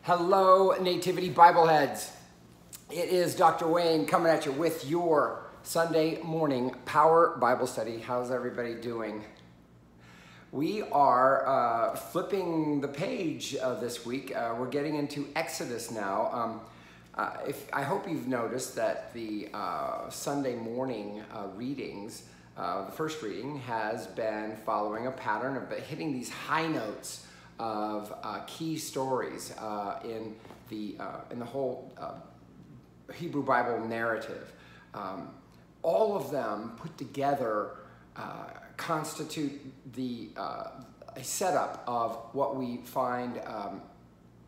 Hello, Nativity Bibleheads. It is Dr. Wayne coming at you with your Sunday morning Power Bible Study. How's everybody doing? We are flipping the page this week. We're getting into Exodus now. I hope you've noticed that the Sunday morning readings, the first reading has been following a pattern of hitting these high notes of key stories in the whole Hebrew Bible narrative. All of them put together constitute a setup of what we find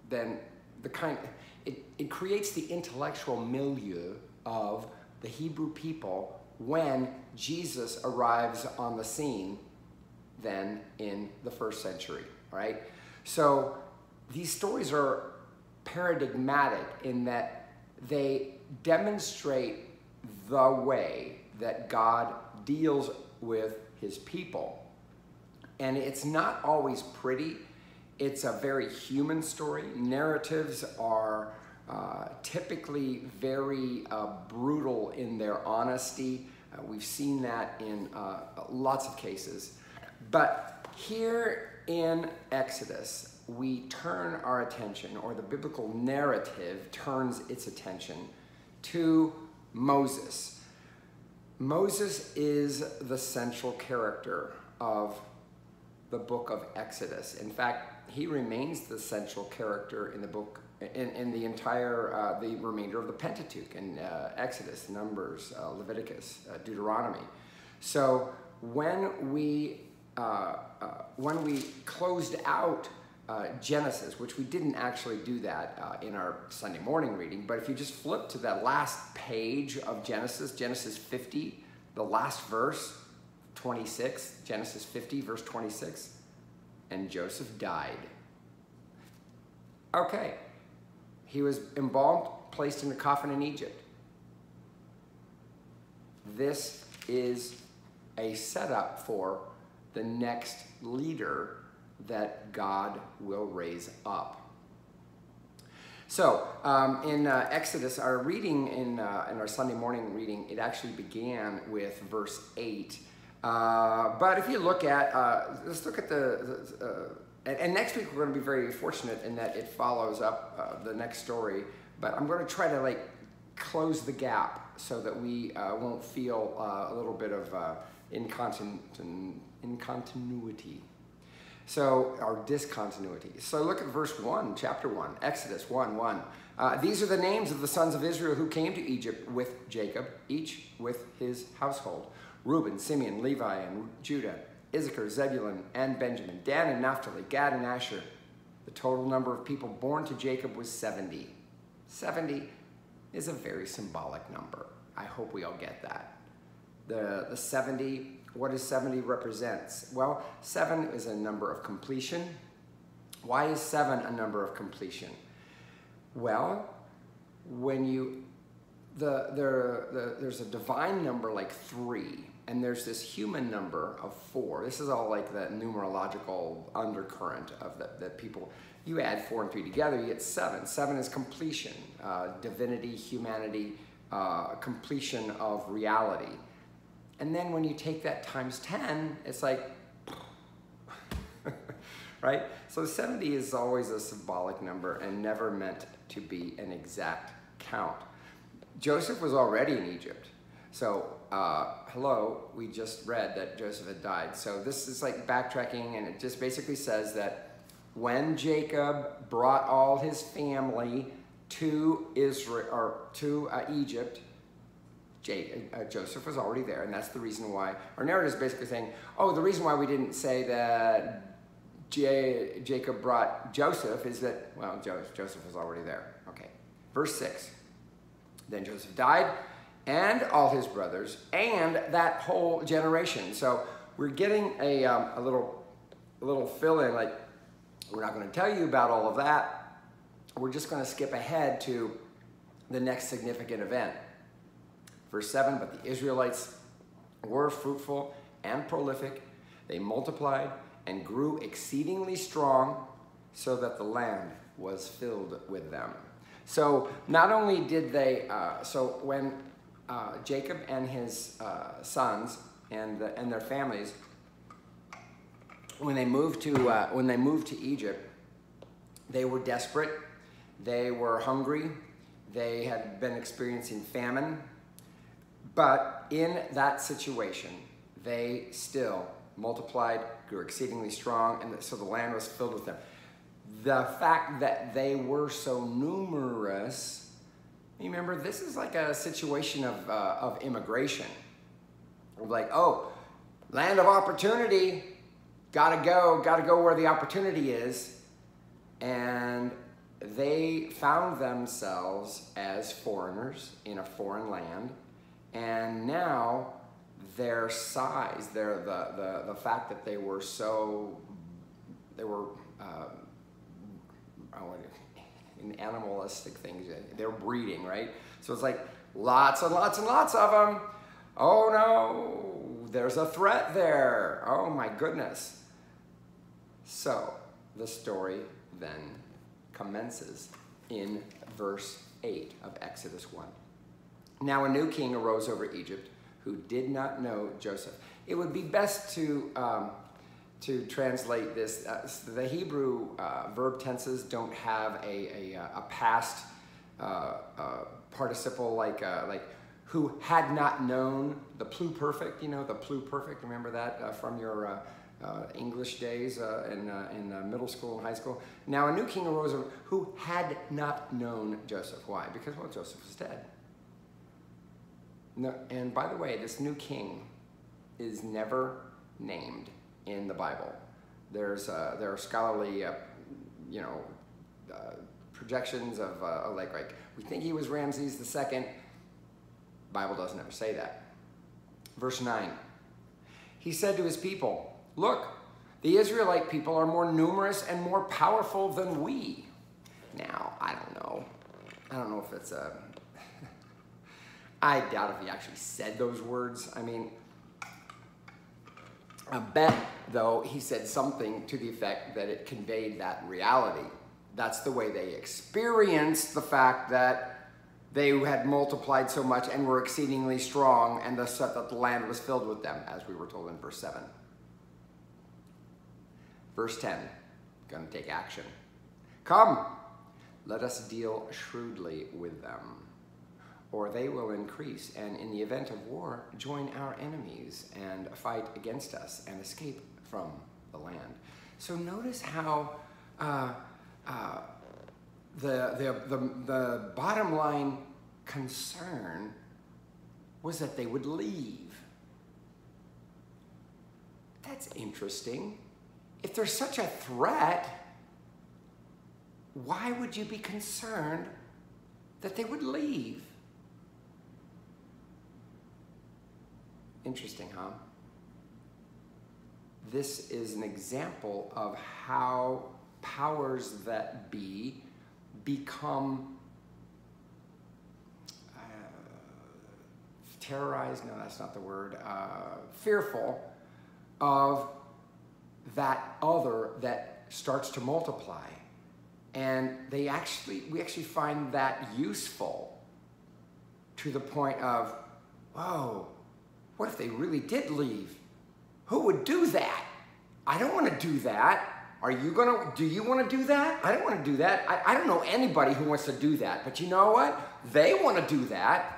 then the kind. It creates the intellectual milieu of the Hebrew people when Jesus arrives on the scene then in the first century, right? So these stories are paradigmatic in that they demonstrate the way that God deals with his people. And it's not always pretty. It's a very human story. Narratives are typically very brutal in their honesty. We've seen that in lots of cases. But here in Exodus, we turn our attention, or the biblical narrative turns its attention to Moses. Moses is the central character of the book of Exodus. In fact, he remains the central character in the book, in the entire, the remainder of the Pentateuch, in Exodus, Numbers, Leviticus, Deuteronomy. So when we closed out Genesis, which we didn't actually do that in our Sunday morning reading, but if you just flip to that last page of Genesis, Genesis 50, the last verse, 26, Genesis 50, verse 26, and Joseph died. Okay, he was embalmed, placed in a coffin in Egypt. This is a setup for the next leader that God will raise up. So in Exodus, our reading in our Sunday morning reading, it actually began with verse 8. But if you look at, let's look at and next week we're going to be very fortunate in that it follows up the next story. But I'm going to try to close the gap so that we won't feel a little bit of incontinuity. So, or discontinuity. So look at verse 1, chapter 1, Exodus 1:1. These are the names of the sons of Israel who came to Egypt with Jacob, each with his household. Reuben, Simeon, Levi, and Judah, Issachar, Zebulun, and Benjamin, Dan and Naphtali, Gad and Asher. The total number of people born to Jacob was 70. 70 is a very symbolic number. I hope we all get that. The 70, what does 70 represents? Well, 7 is a number of completion. Why is 7 a number of completion? Well, when you, there's a divine number like 3, and there's this human number of 4. This is all like the numerological undercurrent of that people, you add 4 and 3 together, you get 7. 7 is completion, divinity, humanity, completion of reality. And then when you take that times 10, it's like, right? So 70 is always a symbolic number and never meant to be an exact count. Joseph was already in Egypt. So, hello, we just read that Joseph had died. So this is like backtracking, and it just basically says that when Jacob brought all his family to Israel, or to Egypt, Joseph was already there, and that's the reason why our narrative is basically saying, oh, the reason why we didn't say that Jacob brought Joseph is that, well, Joseph was already there. Okay, verse 6. Then Joseph died, and all his brothers, and that whole generation. So we're getting a little fill-in, like, we're not going to tell you about all of that. We're just going to skip ahead to the next significant event. Verse 7, but the Israelites were fruitful and prolific. They multiplied and grew exceedingly strong, so that the land was filled with them. So not only did they, so when Jacob and his sons and their families, when they moved to Egypt, they were desperate, they were hungry, they had been experiencing famine, but in that situation, they still multiplied, grew exceedingly strong, and so the land was filled with them. The fact that they were so numerous, you remember, this is like a situation of immigration. Like, oh, land of opportunity, gotta go where the opportunity is. And they found themselves as foreigners in a foreign land, and now their size, the fact that they were in animalistic things, they're breeding, right? So it's like lots and lots and lots of them. Oh no, there's a threat there. Oh my goodness. So the story then commences in verse 8 of Exodus 1. Now a new king arose over Egypt who did not know Joseph. It would be best to translate this. The Hebrew verb tenses don't have a past participle like who had not known, the pluperfect, you know, the pluperfect, remember that from your English days in middle school and high school. Now a new king arose who had not known Joseph. Why? Because, well, Joseph was dead. No, and by the way, this new king is never named in the Bible. There are scholarly, projections of like we think he was Ramses II. Bible doesn't ever say that. Verse 9. He said to his people, "Look, the Israelite people are more numerous and more powerful than we." Now, I don't know if it's a. I doubt if he actually said those words. I mean, I bet, though, he said something to the effect that it conveyed that reality. That's the way they experienced the fact that they had multiplied so much and were exceedingly strong, and thus that the land was filled with them, as we were told in verse 7. Verse 10, going to take action. "Come, let us deal shrewdly with them, or they will increase, and in the event of war, join our enemies and fight against us and escape from the land." So notice how the bottom line concern was that they would leave. That's interesting. If there's such a threat, why would you be concerned that they would leave? Interesting, huh? This is an example of how powers that be become terrorized, no, that's not the word, fearful of that other that starts to multiply. And we actually find that useful to the point of, whoa, what if they really did leave? Who would do that? I don't want to do that. Do you want to do that? I don't want to do that. I don't know anybody who wants to do that. But you know what? They want to do that.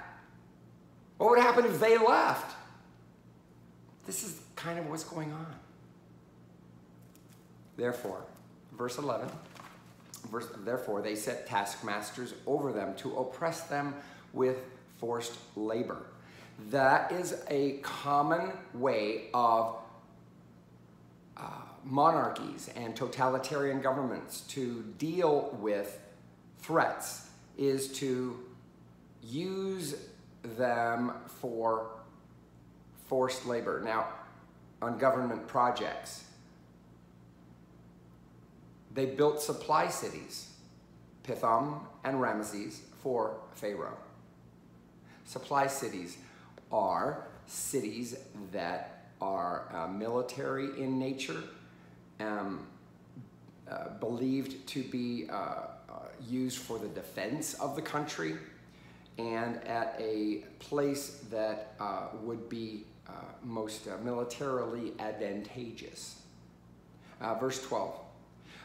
What would happen if they left? This is kind of what's going on. Therefore, verse 11, therefore they set taskmasters over them to oppress them with forced labor. That is a common way of monarchies and totalitarian governments to deal with threats, is to use them for forced labor. Now, on government projects, they built supply cities, Pithom and Ramesses, for Pharaoh. Supply cities are cities that are military in nature, believed to be used for the defense of the country, and at a place that would be most militarily advantageous. Verse 12.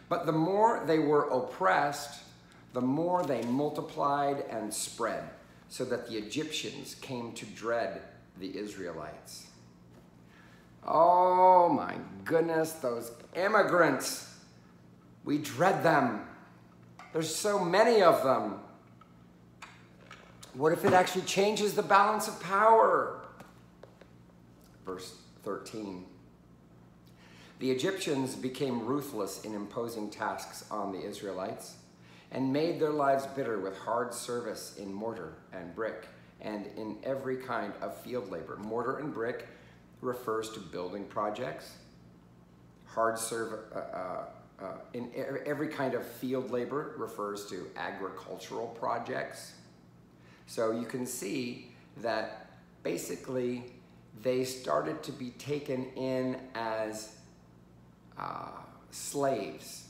But the more they were oppressed, the more they multiplied and spread, so that the Egyptians came to dread the Israelites. Oh my goodness, those immigrants. We dread them. There's so many of them. What if it actually changes the balance of power? Verse 13. The Egyptians became ruthless in imposing tasks on the Israelites and made their lives bitter with hard service in mortar and brick and in every kind of field labor. Mortar and brick refers to building projects. In every kind of field labor refers to agricultural projects. So you can see that basically they started to be taken in as slaves.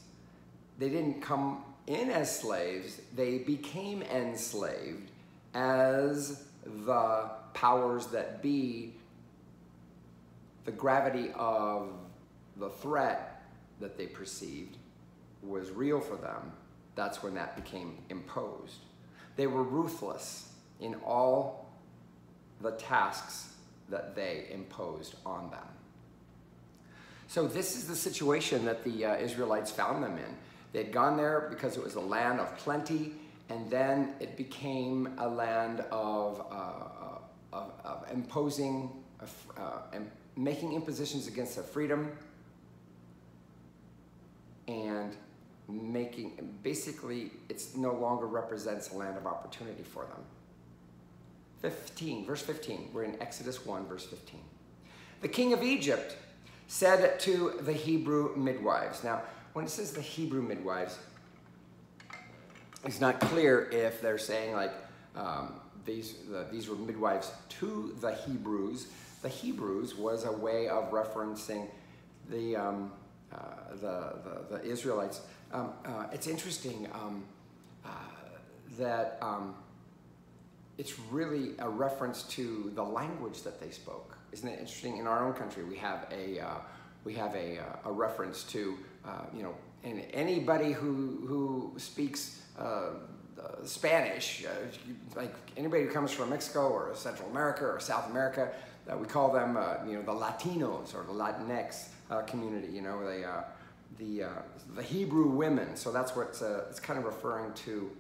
They didn't come in as slaves, they became enslaved as the powers that be. The gravity of the threat that they perceived was real for them. That's when that became imposed. They were ruthless in all the tasks that they imposed on them. So this is the situation that the Israelites found them in. They'd gone there because it was a land of plenty, and then it became a land of imposing and making impositions against their freedom, and basically it's no longer represents a land of opportunity for them. 15, verse 15, we're in Exodus 1, verse 15. The king of Egypt said to the Hebrew midwives. Now, when it says the Hebrew midwives, it's not clear if they're saying like these were midwives to the Hebrews. The Hebrews was a way of referencing the Israelites. It's interesting that it's really a reference to the language that they spoke. Isn't it interesting? In our own country, we have a reference to and anybody who speaks Spanish, like anybody who comes from Mexico or Central America or South America, we call them the Latinos or the Latinx community. The Hebrew women. So that's what it's kind of referring to,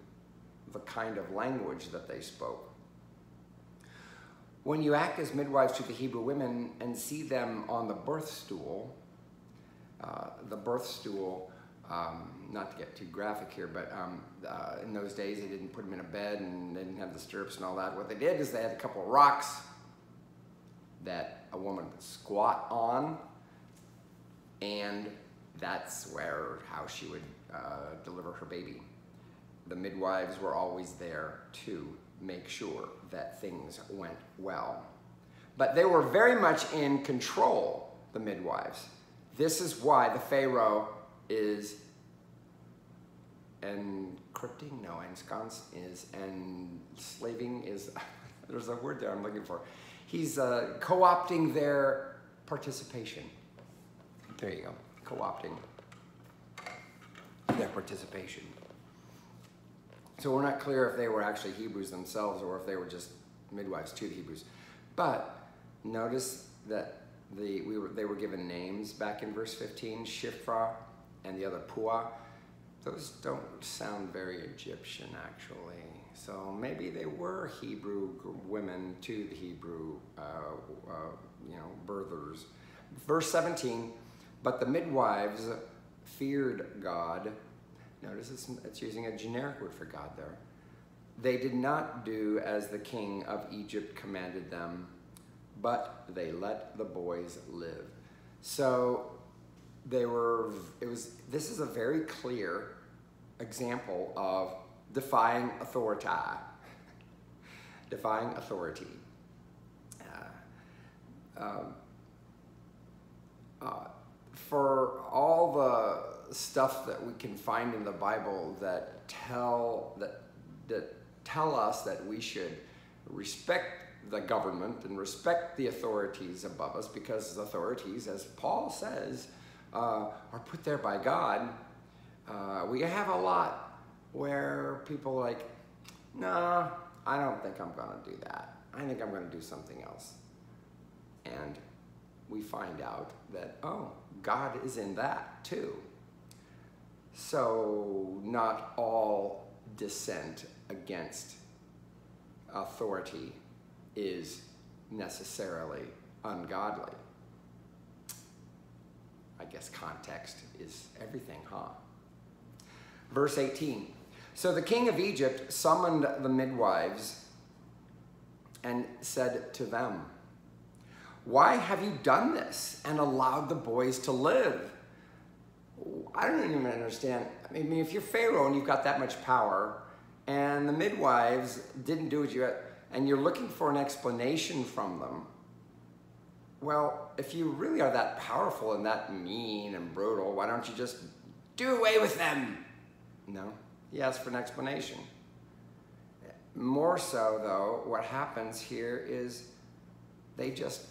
the kind of language that they spoke. When you act as midwives to the Hebrew women and see them on the birth stool, not to get too graphic here, but in those days they didn't put them in a bed and they didn't have the stirrups and all that. What they did is they had a couple of rocks that a woman would squat on, and that's how she would deliver her baby. The midwives were always there to make sure that things went well. But they were very much in control, the midwives. This is why the Pharaoh is enslaving is, there's a word there I'm looking for. He's co-opting their participation. There you go, co-opting their participation. So we're not clear if they were actually Hebrews themselves or if they were just midwives to the Hebrews. But notice that they were given names back in verse 15, Shiphrah and the other Puah. Those don't sound very Egyptian, actually. So maybe they were Hebrew women to the Hebrew, birthers. Verse 17, but the midwives feared God. Notice it's using a generic word for God there. They did not do as the king of Egypt commanded them, but they let the boys live. So this is a very clear example of defying authority. Defying authority. for all the stuff that we can find in the Bible that tell us that we should respect the government and respect the authorities above us, because the authorities, as Paul says, are put there by God. We have a lot where people are like, no, I don't think I'm going to do that. I think I'm going to do something else. And we find out that, oh, God is in that too. So not all dissent against authority is necessarily ungodly. I guess context is everything, huh? Verse 18. So the king of Egypt summoned the midwives and said to them, "Why have you done this and allowed the boys to live?" I don't even understand. I mean, if you're Pharaoh and you've got that much power, and the midwives didn't do what you had, and you're looking for an explanation from them, well, if you really are that powerful and that mean and brutal, why don't you just do away with them? No, he asked for an explanation. More so, though, what happens here is they just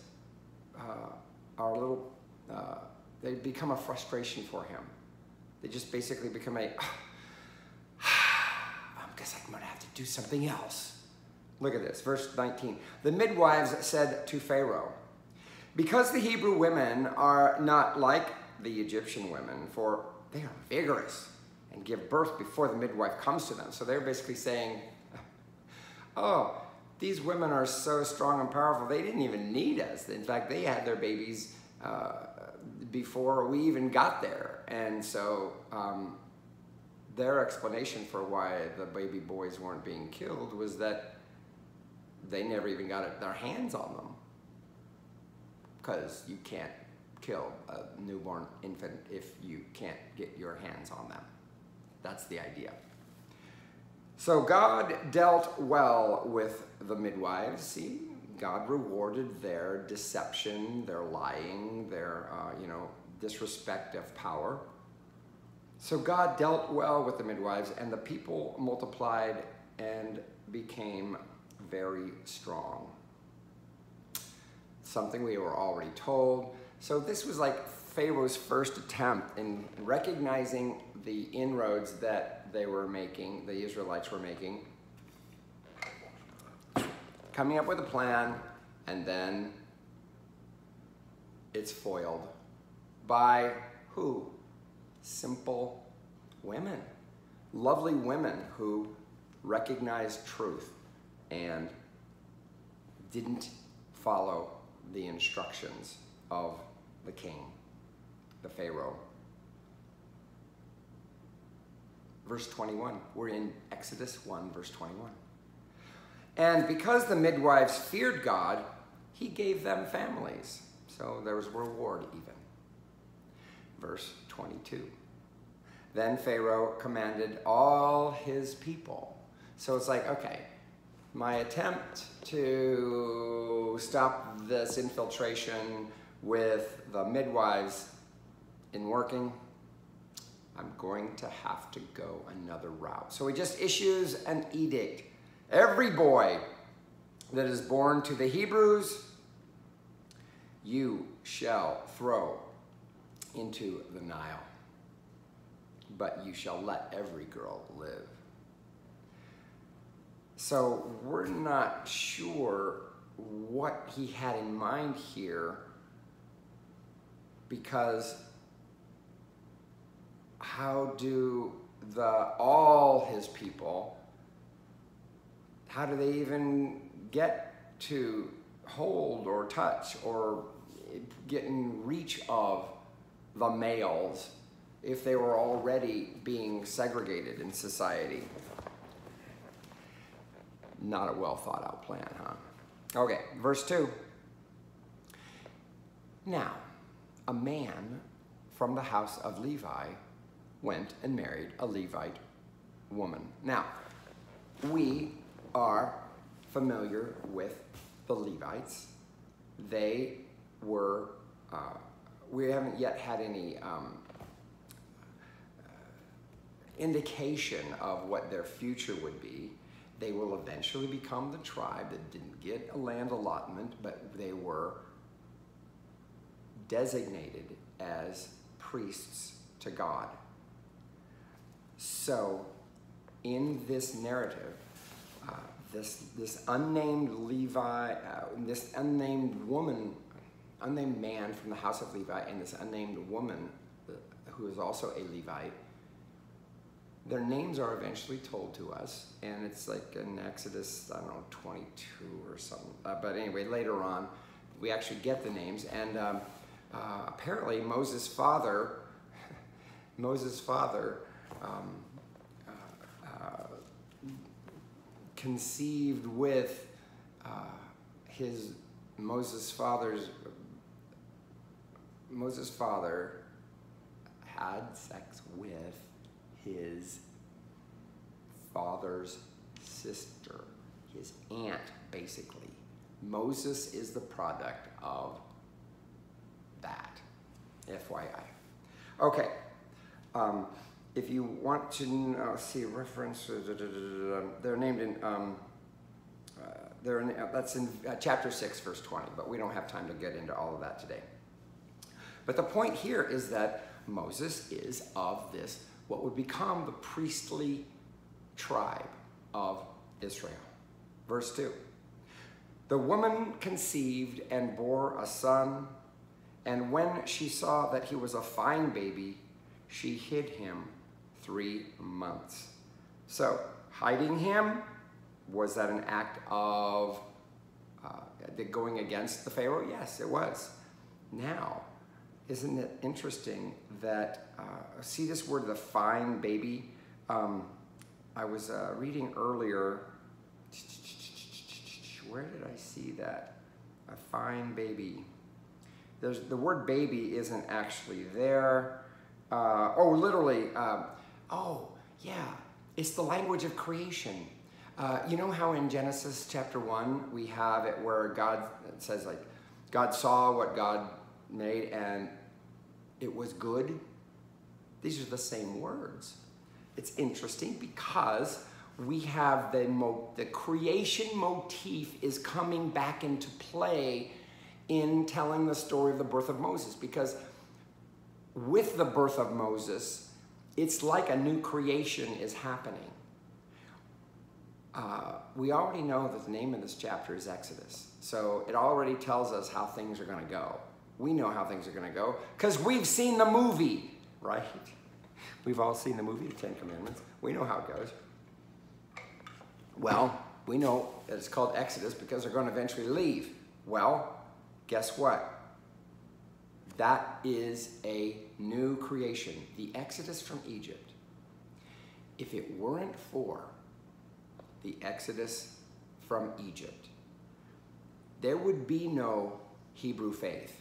are a little, they become a frustration for him. They just basically become I guess I'm going to have to do something else. Look at this, verse 19. The midwives said to Pharaoh, "Because the Hebrew women are not like the Egyptian women, for they are vigorous and give birth before the midwife comes to them." So they're basically saying, oh, these women are so strong and powerful, they didn't even need us. In fact, they had their babies before we even got there. And so their explanation for why the baby boys weren't being killed was that they never even got their hands on them. Because you can't kill a newborn infant if you can't get your hands on them. That's the idea. So God dealt well with the midwives. See, God rewarded their deception, their lying, their disrespect of power. So God dealt well with the midwives, and the people multiplied and became very strong. Something we were already told. So this was like Pharaoh's first attempt in recognizing the inroads that they were making, the Israelites were making, coming up with a plan, and then it's foiled by who? Simple women, lovely women who recognized truth and didn't follow the instructions of the king, the Pharaoh. Verse 21, we're in Exodus 1, verse 21. And because the midwives feared God, he gave them families. So there was reward even. Verse 22. Then Pharaoh commanded all his people. So it's like, okay, my attempt to stop this infiltration with the midwives in working, I'm going to have to go another route. So he just issues an edict. Every boy that is born to the Hebrews, you shall throw into the Nile, but you shall let every girl live. So we're not sure what he had in mind here, because how do all his people, how do they even get to hold or touch or get in reach of the males if they were already being segregated in society? Not a well thought out plan, huh? Okay, verse 2. Now, a man from the house of Levi went and married a Levite woman. Now, we are familiar with the Levites. They were we haven't yet had any indication of what their future would be. They will eventually become the tribe that didn't get a land allotment, but they were designated as priests to God. So in this narrative, this unnamed Levi, this unnamed woman, unnamed man from the house of Levi, and this unnamed woman who is also a Levite, their names are eventually told to us, and it's like in Exodus, I don't know, 22 or something. But anyway, later on, we actually get the names, and apparently Moses' father conceived with Moses' father had sex with his father's sister, his aunt, basically. Moses is the product of that, FYI. Okay, if you want to see reference, they're named in, that's in chapter 6, verse 20, but we don't have time to get into all of that today. But the point here is that Moses is of this, what would become the priestly tribe of Israel. Verse 2. The woman conceived and bore a son, and when she saw that he was a fine baby, she hid him 3 months. So, hiding him, was that an act of going against the Pharaoh? Yes, it was. Now, isn't it interesting that, see this word, the fine baby? I was reading earlier, where did I see that? A fine baby. The word baby isn't actually there. Literally, oh, yeah, it's the language of creation. You know how in Genesis chapter 1, we have it where God says, like, God saw what God made and it was good? These are the same words. It's interesting because we have the creation motif is coming back into play in telling the story of the birth of Moses, because with the birth of Moses, it's like a new creation is happening. We already know that the name of this chapter is Exodus, so it already tells us how things are going to go. We know how things are going to go because we've seen the movie, right? We've all seen the movie, The Ten Commandments. We know how it goes. Well, we know that it's called Exodus because they're going to eventually leave. Well, guess what? That is a new creation. The Exodus from Egypt. If it weren't for the Exodus from Egypt, there would be no Hebrew faith.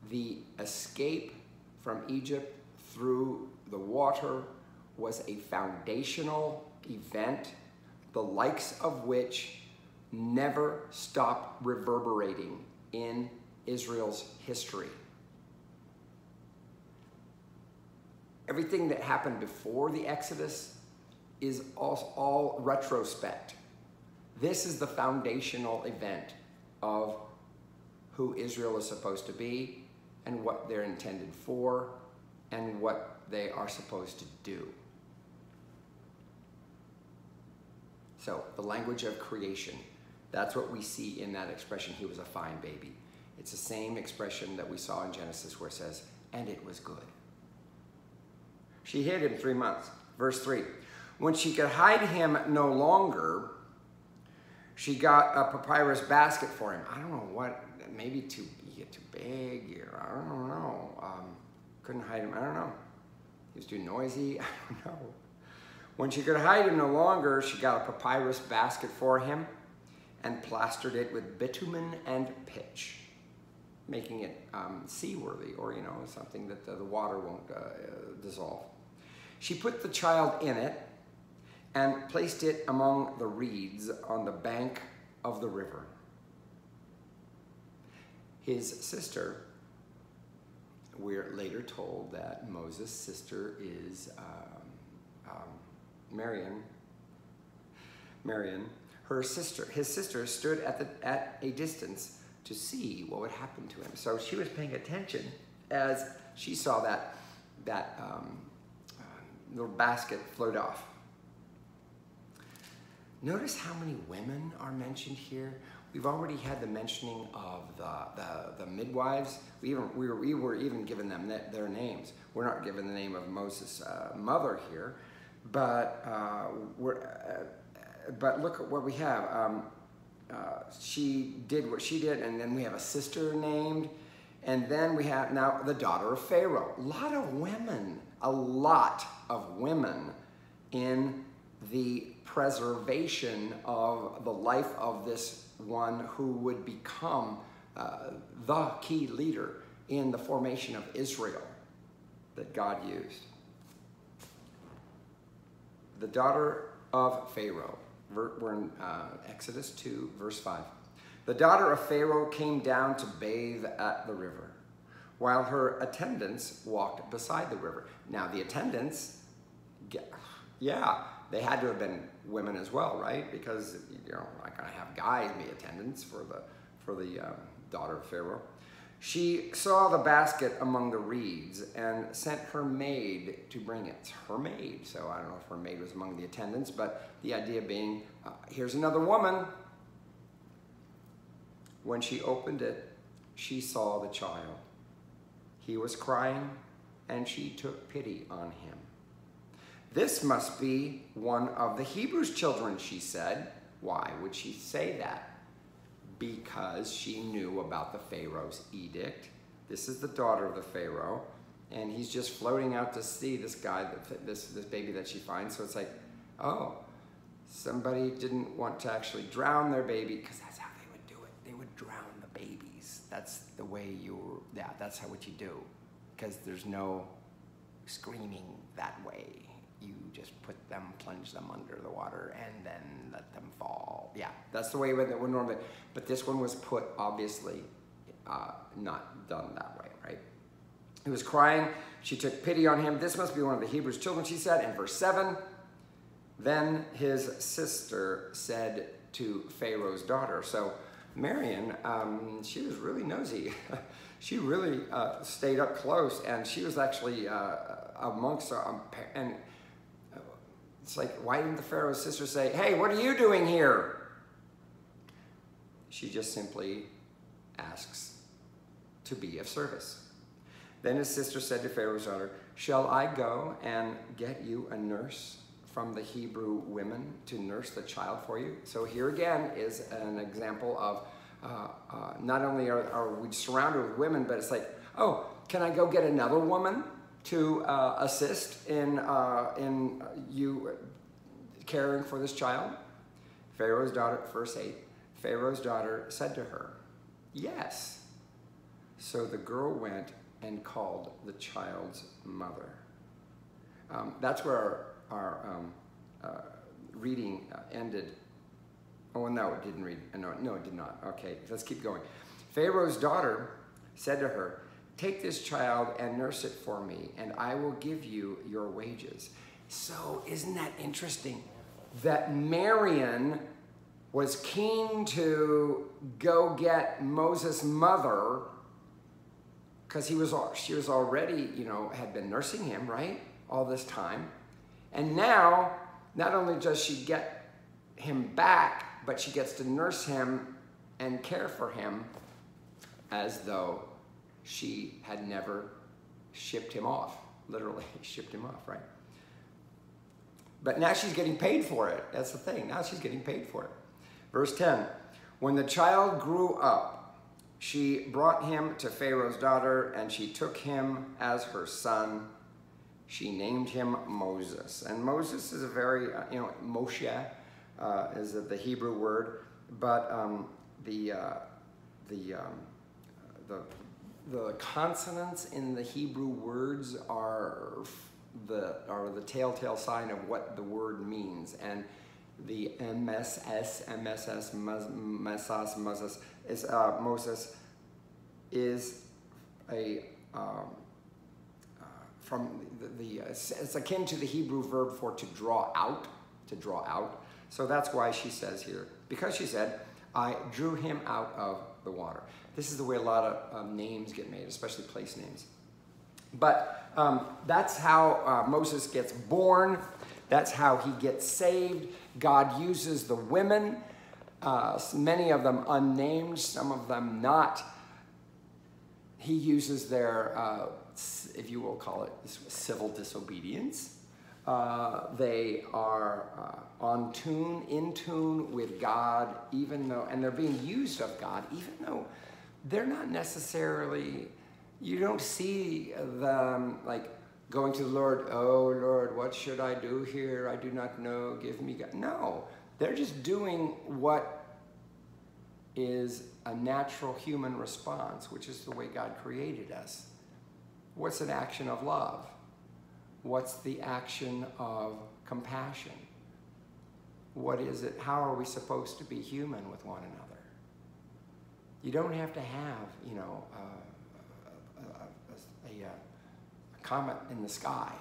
The escape from Egypt through the water was a foundational event, the likes of which never stopped reverberating in Israel's history. Everything that happened before the Exodus is all retrospect. This is the foundational event of who Israel is supposed to be and what they're intended for and what they are supposed to do. So the language of creation, that's what we see in that expression, he was a fine baby. It's the same expression that we saw in Genesis where it says, and it was good. She hid him 3 months. Verse 3, when she could hide him no longer, she got a papyrus basket for him. I don't know what, maybe too big, or I don't know. Couldn't hide him, I don't know. He was too noisy, I don't know. When she could hide him no longer, she got a papyrus basket for him and plastered it with bitumen and pitch, making it seaworthy, or something that the water won't dissolve. She put the child in it and placed it among the reeds on the bank of the river. His sister we're later told that Moses' sister is Marian. His sister stood at a distance to see what would happen to him. So she was paying attention as she saw that little basket float off. Notice how many women are mentioned here. We've already had the mentioning of the midwives. We were even given them their names. We're not given the name of Moses' mother here, but look at what we have. She did what she did, and then we have a sister named, and then we have now the daughter of Pharaoh. A lot of women in the preservation of the life of this one who would become the key leader in the formation of Israel that God used. The daughter of Pharaoh. We're in Exodus 2, verse 5. The daughter of Pharaoh came down to bathe at the river, while her attendants walked beside the river. Now the attendants, yeah, they had to have been women as well, right? Because you're not going to have guys be attendants for the daughter of Pharaoh. She saw the basket among the reeds and sent her maid to bring it. It's her maid, so I don't know if her maid was among the attendants, but the idea being, here's another woman. When she opened it, she saw the child. He was crying, and she took pity on him. This must be one of the Hebrews' children, she said. Why would she say that? Because she knew about the Pharaoh's edict. This is the daughter of the Pharaoh, and he's just floating out to sea this guy, this baby that she finds. So it's like, oh, somebody didn't want to actually drown their baby, because that's how they would do it. They would drown the babies. That's the way that's how what you do, because there's no screaming that way. You just plunge them under the water and then let them fall. Yeah, that's the way that would normally, but this one was put, obviously, not done that way, right? He was crying. She took pity on him. This must be one of the Hebrews' children, she said. In verse 7, then his sister said to Pharaoh's daughter. So Marian, she was really nosy. She really stayed up close, and she was actually amongst and it's like, why didn't the Pharaoh's sister say, hey, what are you doing here? She just simply asks to be of service. Then his sister said to Pharaoh's daughter, shall I go and get you a nurse from the Hebrew women to nurse the child for you? So here again is an example of not only are we surrounded with women, but it's like, oh, can I go get another woman to assist in you caring for this child? Pharaoh's daughter, verse 8, Pharaoh's daughter said to her, yes. So the girl went and called the child's mother. That's where our reading ended. Oh, no, it didn't read. No, it did not. Okay, let's keep going. Pharaoh's daughter said to her, take this child and nurse it for me, and I will give you your wages. So isn't that interesting that Marian was keen to go get Moses' mother, because she was already, had been nursing him, right, all this time. And now, not only does she get him back, but she gets to nurse him and care for him as though she had never shipped him off, literally shipped him off, right? But now she's getting paid for it. That's the thing. Now she's getting paid for it. Verse 10, when the child grew up, she brought him to Pharaoh's daughter, and she took him as her son. She named him Moses. And Moses is a very, Moshe is the Hebrew word, but the consonants in the Hebrew words are the telltale sign of what the word means, and the MSS, Moses is a from it's akin to the Hebrew verb for to draw out, to draw out. So that's why she says here, because she said, I drew him out of the water. This is the way a lot of names get made, especially place names. But that's how Moses gets born. That's how he gets saved. God uses the women, many of them unnamed, some of them not. He uses their, if you will call it, civil disobedience. They are in tune with God, even though, and they're being used of God, even though they're not necessarily, you don't see them like going to the Lord, oh Lord, what should I do here? I do not know, give me God. No, they're just doing what is a natural human response, which is the way God created us. What's an action of love? What's the action of compassion? What is it? How are we supposed to be human with one another? You don't have to have, you know, a comet in the sky,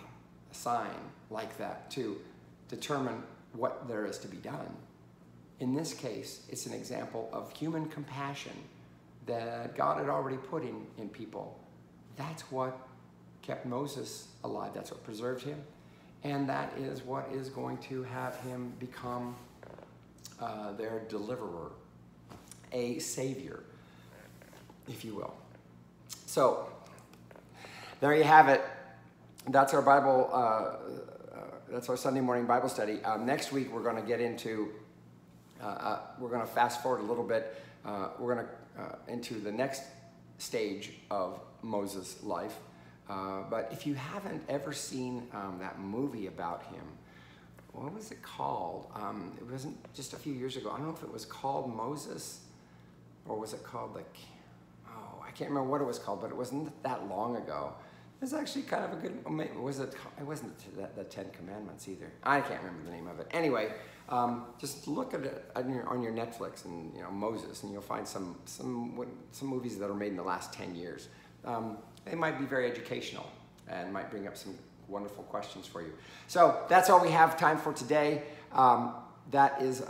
a sign like that to determine what there is to be done. In this case, it's an example of human compassion that God had already put in people. That's what kept Moses alive. That's what preserved him. And that is what is going to have him become their deliverer, a savior, if you will. So, there you have it. That's our Bible, that's our Sunday morning Bible study. Next week, we're going to get into, we're going to fast forward a little bit. We're going to into the next stage of Moses' life. But if you haven't ever seen that movie about him, what was it called? It wasn't just a few years ago. I don't know if it was called Moses, or was it called I can't remember what it was called, but it wasn't that long ago. It was actually kind of a good, it wasn't the Ten Commandments either. I can't remember the name of it. Anyway, just look at it on your Netflix and, you know, Moses, and you'll find some movies that are made in the last 10 years. They might be very educational and might bring up some wonderful questions for you. So that's all we have time for today. That is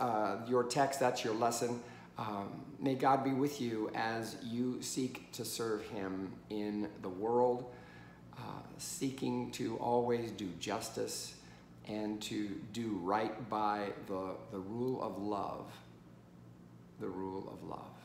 your text, that's your lesson. May God be with you as you seek to serve him in the world, seeking to always do justice and to do right by the rule of love. The rule of love.